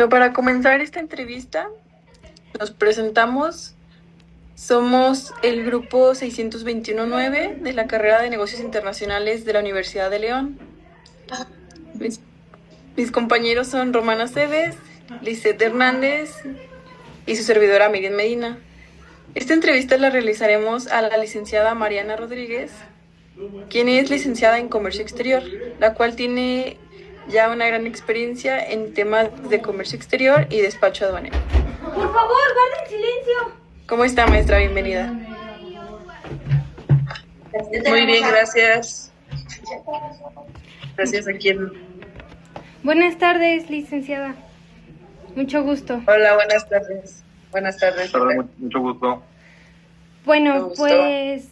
Bueno, para comenzar esta entrevista, nos presentamos. Somos el grupo 621-9 de la carrera de Negocios Internacionales de la Universidad de León. Mis compañeros son Romana Cebes, Lisette Hernández y su servidora Miriam Medina. Esta entrevista la realizaremos a la licenciada Mariana Rodríguez, quien es licenciada en Comercio Exterior, la cual tiene ya una gran experiencia en temas de comercio exterior y despacho aduanero. Por favor, guarden silencio. ¿Cómo está, maestra? Bienvenida. Muy bien, gracias. Gracias a quien. Buenas tardes, licenciada. Mucho gusto. Hola, buenas tardes. Buenas tardes. Hola, mucho gusto. Bueno, Mucho gusto. pues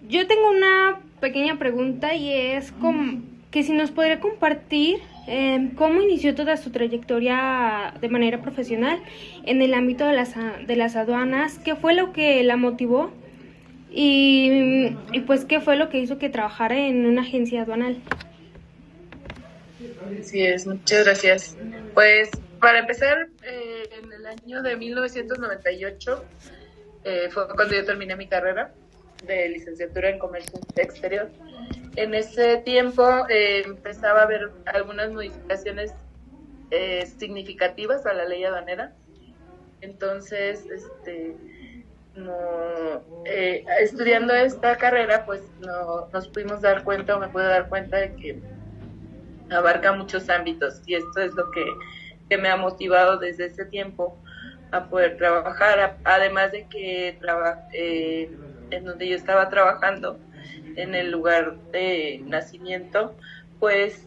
yo tengo una pequeña pregunta y es que si nos podría compartir cómo inició toda su trayectoria de manera profesional en el ámbito de las aduanas, qué fue lo que la motivó y pues qué fue lo que hizo que trabajara en una agencia aduanal. Así es, muchas gracias. Pues para empezar, en el año de 1998 fue cuando yo terminé mi carrera de licenciatura en Comercio Exterior. En ese tiempo empezaba a haber algunas modificaciones significativas a la ley aduanera. Entonces, estudiando esta carrera, pues nos pudimos dar cuenta, o me pude dar cuenta de que abarca muchos ámbitos, y esto es lo que me ha motivado desde ese tiempo a poder trabajar, además de que en donde yo estaba trabajando, en el lugar de nacimiento, pues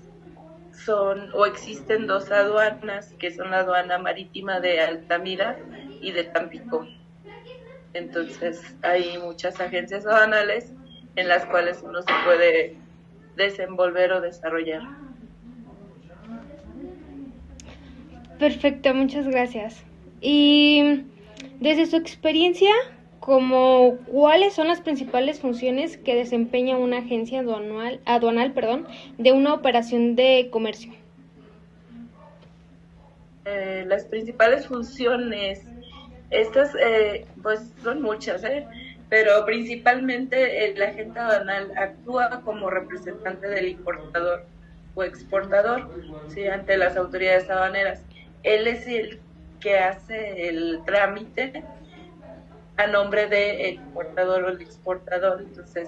existen dos aduanas, que son la aduana marítima de Altamira y de Tampico. Entonces hay muchas agencias aduanales en las cuales uno se puede desenvolver o desarrollar. Perfecto, muchas gracias. Y desde su experiencia, ¿cuáles son las principales funciones que desempeña una agencia aduanal, de una operación de comercio? Las principales funciones, estas pues son muchas, pero principalmente el agente aduanal actúa como representante del importador o exportador, ¿sí?, ante las autoridades aduaneras. Él es el que hace el trámite a nombre del importador o el exportador. Entonces,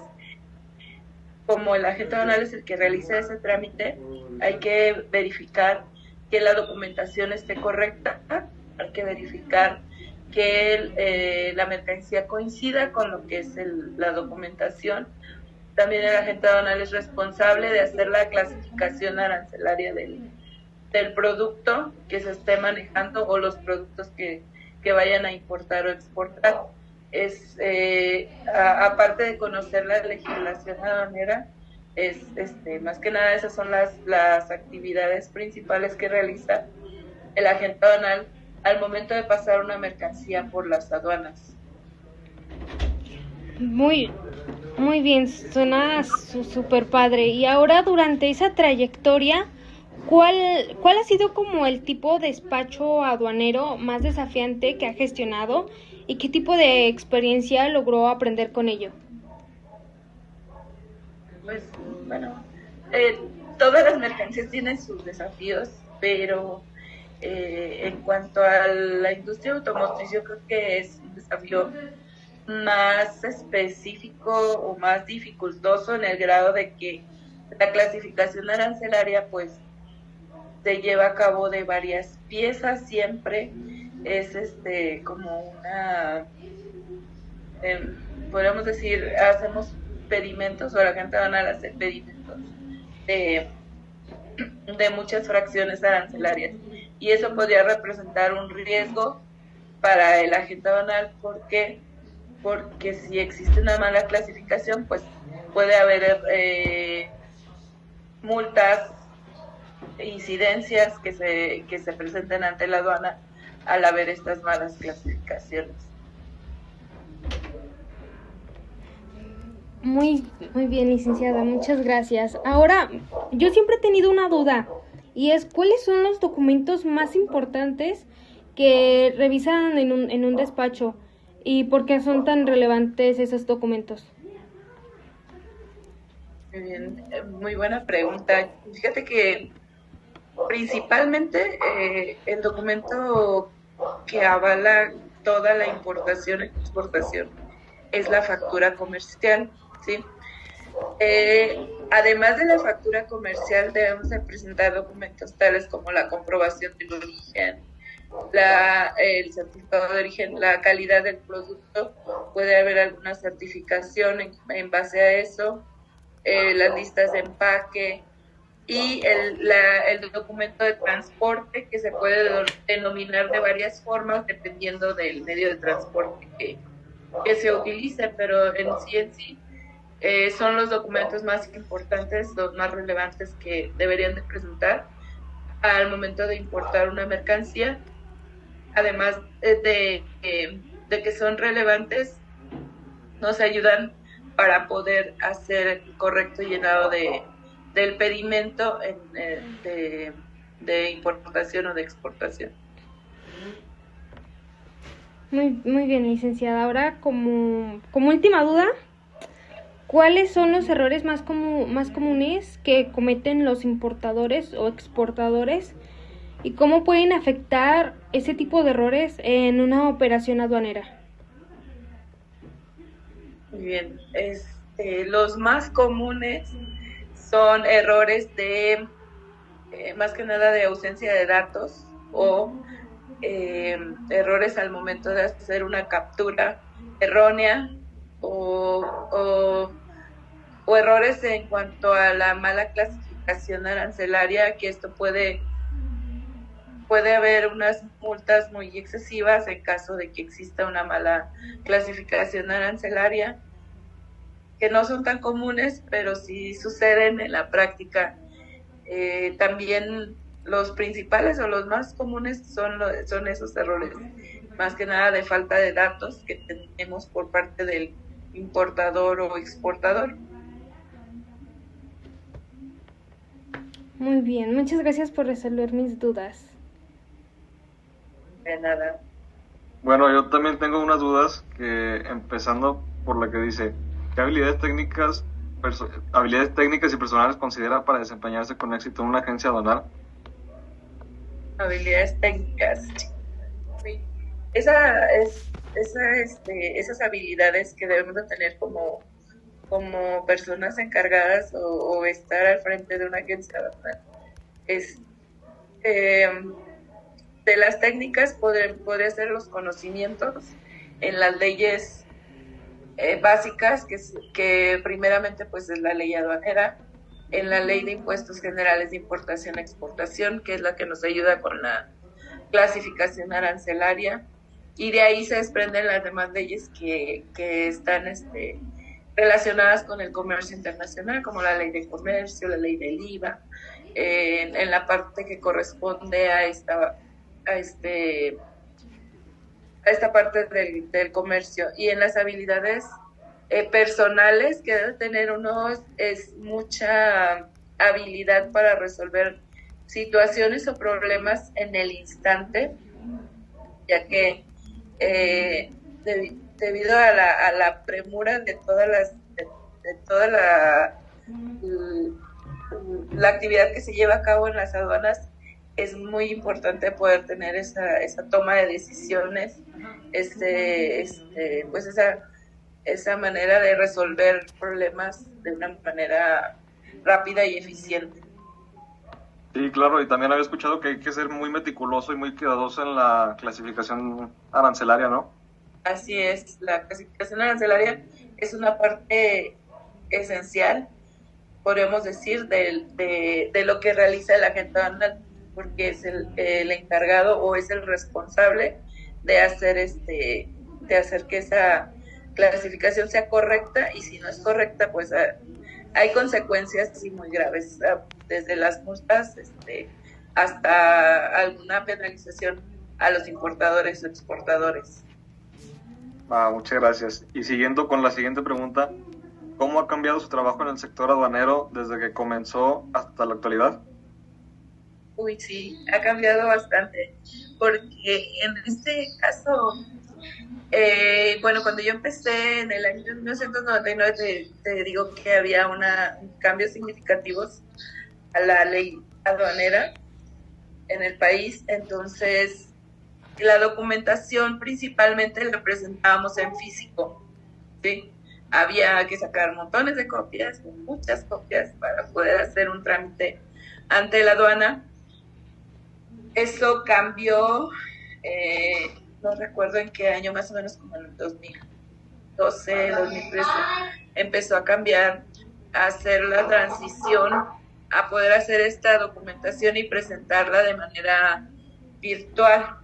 como el agente aduanal es el que realiza ese trámite, hay que verificar que la documentación esté correcta, hay que verificar que la mercancía coincida con lo que es la documentación. También el agente aduanal es responsable de hacer la clasificación arancelaria del producto que se esté manejando o los productos que vayan a importar o exportar. Aparte de conocer la legislación aduanera, más que nada esas son las actividades principales que realiza el agente aduanal al momento de pasar una mercancía por las aduanas. Muy bien, suena súper padre. Y ahora, durante esa trayectoria, ¿cuál ha sido como el tipo de despacho aduanero más desafiante que ha gestionado y qué tipo de experiencia logró aprender con ello? Pues bueno, todas las mercancías tienen sus desafíos, pero en cuanto a la industria automotriz, yo creo que es un desafío más específico o más dificultoso, en el grado de que la clasificación arancelaria pues se lleva a cabo de varias piezas. Siempre es como una, podríamos decir, hacemos pedimentos, o la gente aduanal hace pedimentos de muchas fracciones arancelarias, y eso podría representar un riesgo para el agente aduanal. Porque si existe una mala clasificación, pues puede haber multas, incidencias que se presenten ante la aduana al haber estas malas clasificaciones. Muy bien, licenciada, muchas gracias. Ahora, yo siempre he tenido una duda. y es ¿cuáles son los documentos más importantes que revisan en un despacho y por qué son tan relevantes esos documentos? Muy bien, muy buena pregunta. Fíjate que principalmente el documento que avala toda la importación y exportación es la factura comercial, ¿sí? Además de la factura comercial, debemos de presentar documentos tales como la comprobación del origen, el certificado de origen, la calidad del producto, puede haber alguna certificación en base a eso, las listas de empaque y el documento de transporte, que se puede denominar de varias formas dependiendo del medio de transporte que se utilice, pero en sí son los documentos más importantes, los más relevantes que deberían de presentar al momento de importar una mercancía. Además de que son relevantes, nos ayudan para poder hacer el correcto llenado del pedimento de importación o de exportación. Muy bien, licenciada. Ahora, como última duda, ¿cuáles son los errores más comunes que cometen los importadores o exportadores y cómo pueden afectar ese tipo de errores en una operación aduanera? Muy bien, los más comunes son errores de, más que nada, de ausencia de datos o errores al momento de hacer una captura errónea o errores en cuanto a la mala clasificación arancelaria, que esto puede haber unas multas muy excesivas en caso de que exista una mala clasificación arancelaria, que no son tan comunes, pero sí suceden en la práctica. También los principales o los más comunes son esos errores, más que nada de falta de datos que tenemos por parte del importador o exportador. Muy bien, muchas gracias por resolver mis dudas. De nada. Bueno, yo también tengo unas dudas, que empezando por la que dice, ¿qué habilidades técnicas y personales considera para desempeñarse con éxito en una agencia aduanal? Habilidades técnicas. Sí. Esas habilidades que debemos de tener como personas encargadas o estar al frente de una agencia aduanal. De las técnicas podría ser los conocimientos en las leyes básicas, que primeramente pues es la ley aduanera, en la ley de impuestos generales de importación y exportación, que es la que nos ayuda con la clasificación arancelaria, y de ahí se desprenden las demás leyes que están relacionadas con el comercio internacional, como la ley de comercio, la ley del IVA, en la parte que corresponde a esta parte del comercio. Y en las habilidades personales que debe tener uno es mucha habilidad para resolver situaciones o problemas en el instante, ya que debido a la premura de toda la actividad que se lleva a cabo en las aduanas, es muy importante poder tener esa toma de decisiones, pues esa manera de resolver problemas de una manera rápida y eficiente. Sí, claro, y también había escuchado que hay que ser muy meticuloso y muy cuidadoso en la clasificación arancelaria, ¿no? Así es, la clasificación arancelaria es una parte esencial, podríamos decir, de lo que realiza el agente aduanal, porque es el encargado o es el responsable de hacer que esa clasificación sea correcta, y si no es correcta, pues hay consecuencias sí muy graves, desde las multas hasta alguna penalización a los importadores o exportadores. Muchas gracias. Y siguiendo con la siguiente pregunta, ¿cómo ha cambiado su trabajo en el sector aduanero desde que comenzó hasta la actualidad? Uy, sí, ha cambiado bastante, porque en este caso, bueno, cuando yo empecé en el año 1999, te digo que había cambios significativos a la ley aduanera en el país. Entonces la documentación principalmente la presentábamos en físico, ¿sí? Había que sacar montones de copias, muchas copias, para poder hacer un trámite ante la aduana. Eso cambió, no recuerdo en qué año, más o menos como en el 2012, 2013, empezó a cambiar, a hacer la transición, a poder hacer esta documentación y presentarla de manera virtual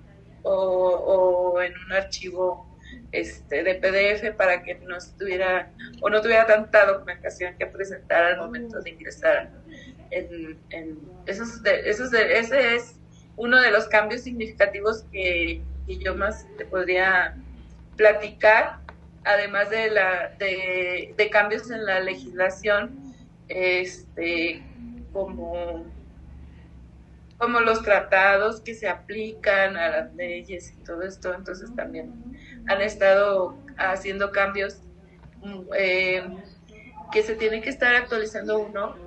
o en un archivo de PDF, para que no tuviera tanta documentación que presentar al momento de ingresar. Ese es uno de los cambios significativos que yo más te podría platicar, además de cambios en la legislación, como los tratados que se aplican a las leyes y todo esto. Entonces también han estado haciendo cambios que se tiene que estar actualizando uno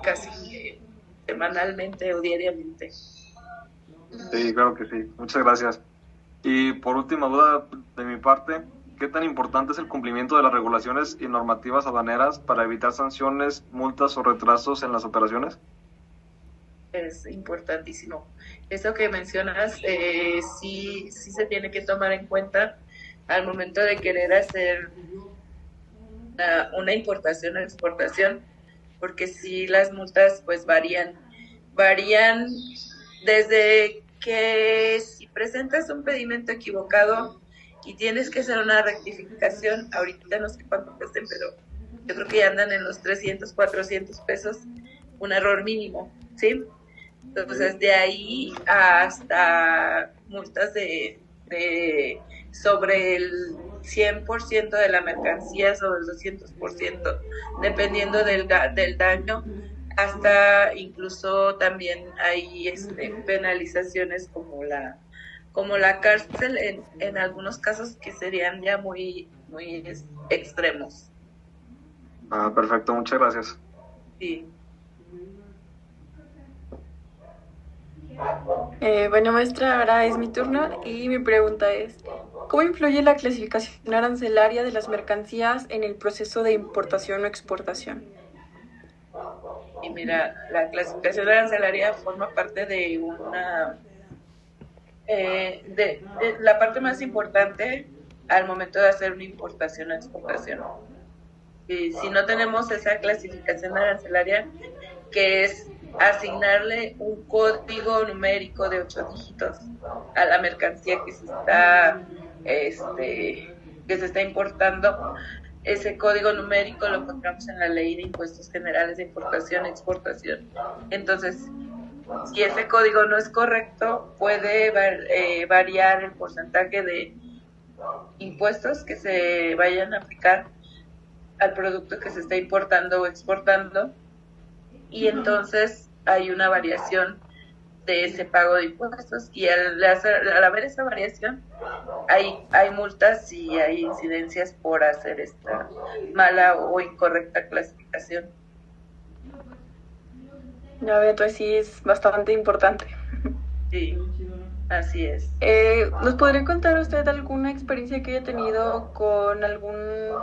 casi semanalmente o diariamente. Sí, claro que sí. Muchas gracias. Y por última duda de mi parte, ¿qué tan importante es el cumplimiento de las regulaciones y normativas aduaneras para evitar sanciones, multas o retrasos en las operaciones? Es importantísimo. Eso que mencionas, sí se tiene que tomar en cuenta al momento de querer hacer una importación o exportación, porque sí, las multas pues varían desde que si presentas un pedimento equivocado y tienes que hacer una rectificación, ahorita no sé cuánto cuesten, pero yo creo que ya andan en los 300, 400 pesos, un error mínimo, ¿sí? Entonces, de ahí hasta multas de sobre el 100% de la mercancía, sobre el 200%, dependiendo del daño, hasta incluso también hay penalizaciones como la cárcel en algunos casos, que serían ya muy, muy extremos. Perfecto, muchas gracias. Sí. Bueno, maestra, ahora es mi turno y mi pregunta es, ¿cómo influye la clasificación arancelaria de las mercancías en el proceso de importación o exportación? Y mira, la clasificación arancelaria forma parte de de la parte más importante al momento de hacer una importación o exportación. Y si no tenemos esa clasificación arancelaria, que es asignarle un código numérico de 8 dígitos a la mercancía que se está importando, ese código numérico lo encontramos en la Ley de Impuestos Generales de Importación y Exportación. Entonces, si ese código no es correcto, puede variar el porcentaje de impuestos que se vayan a aplicar al producto que se está importando o exportando, y entonces hay una variación de ese pago de impuestos, y al haber esa variación hay multas y hay incidencias por hacer esta mala o incorrecta clasificación. Ya veo, entonces sí es bastante importante. Sí, así es. ¿Nos podría contar usted alguna experiencia que haya tenido con algún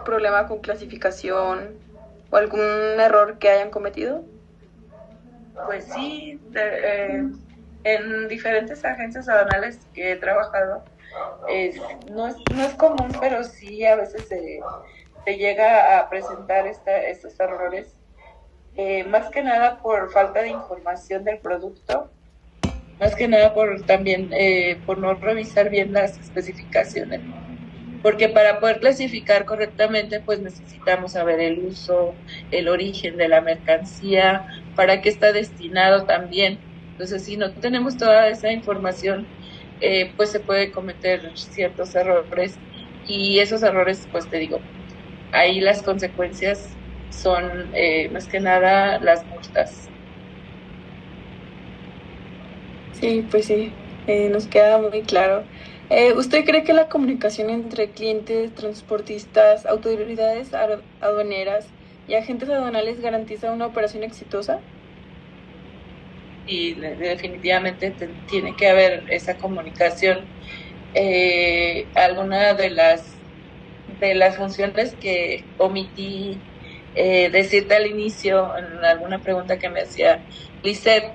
problema con clasificación o algún error que hayan cometido? Pues sí, en diferentes agencias aduanales que he trabajado, no es común, pero sí a veces se llega a presentar estos errores, más que nada por falta de información del producto, más que nada también por no revisar bien las especificaciones, porque para poder clasificar correctamente pues necesitamos saber el uso, el origen de la mercancía, para qué está destinado también. Entonces, si no tenemos toda esa información, pues se puede cometer ciertos errores, y esos errores, pues te digo, ahí las consecuencias son más que nada las multas. Sí, pues sí, nos queda muy claro. ¿Usted cree que la comunicación entre clientes, transportistas, autoridades aduaneras y agentes aduanales garantiza una operación exitosa? Y definitivamente tiene que haber esa comunicación. Alguna de las funciones que omití decirte al inicio en alguna pregunta que me hacía Lisette,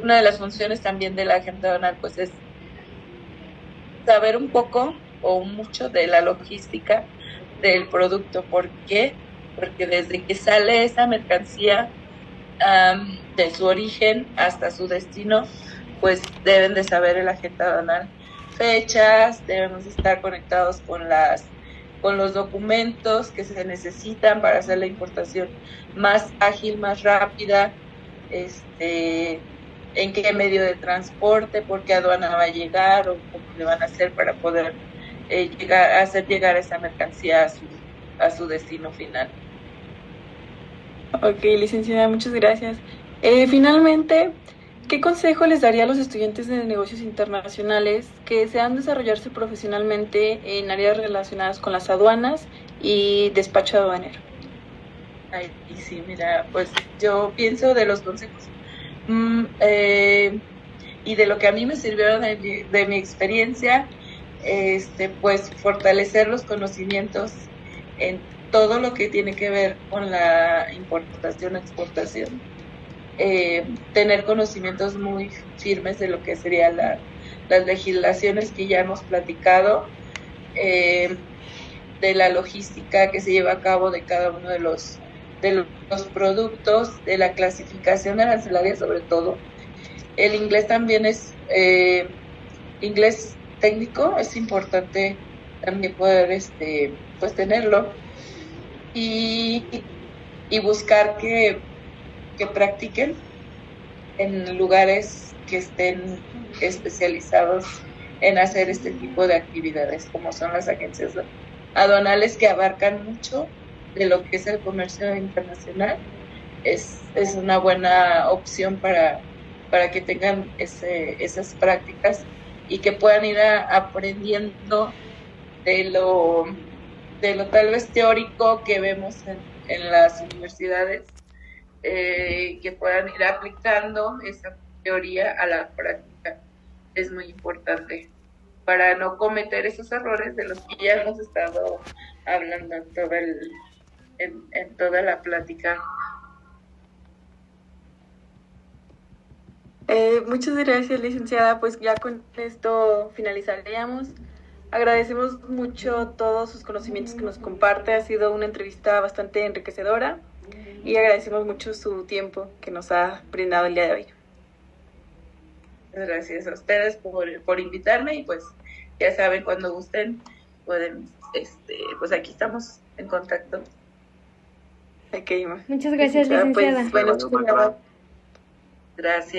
una de las funciones también de la agente aduanal pues es saber un poco o mucho de la logística del producto. ¿Por qué? Porque desde que sale esa mercancía de su origen hasta su destino, pues deben de saber el agente aduanal fechas, debemos estar conectados con los documentos que se necesitan para hacer la importación más ágil, más rápida, en qué medio de transporte, por qué aduana va a llegar o cómo le van a hacer para poder hacer llegar esa mercancía a su destino final. Ok, licenciada, muchas gracias. Finalmente, ¿qué consejo les daría a los estudiantes de negocios internacionales que desean desarrollarse profesionalmente en áreas relacionadas con las aduanas y despacho aduanero? Ay, sí, mira, pues yo pienso de los consejos y de lo que a mí me sirvió de mi experiencia, pues fortalecer los conocimientos en todo lo que tiene que ver con la importación, exportación, tener conocimientos muy firmes de lo que serían las legislaciones que ya hemos platicado, de la logística que se lleva a cabo de cada uno de los productos, de la clasificación arancelaria sobre todo. El inglés también es inglés técnico, es importante también poder pues tenerlo y buscar que practiquen en lugares que estén especializados en hacer este tipo de actividades, como son las agencias aduanales, que abarcan mucho de lo que es el comercio internacional. Es una buena opción para que tengan esas prácticas y que puedan ir aprendiendo de lo tal vez teórico que vemos en las universidades, que puedan ir aplicando esa teoría a la práctica. Es muy importante para no cometer esos errores de los que ya hemos estado hablando en toda la plática. Muchas gracias, licenciada. Pues ya con esto finalizaríamos. Agradecemos mucho todos sus conocimientos que nos comparte. Ha sido una entrevista bastante enriquecedora y agradecemos mucho su tiempo que nos ha brindado el día de hoy. Gracias a ustedes por invitarme y pues ya saben, cuando gusten pueden, pues aquí estamos en contacto. Okay, muchas gracias, licenciada. Pues, bueno, gracias.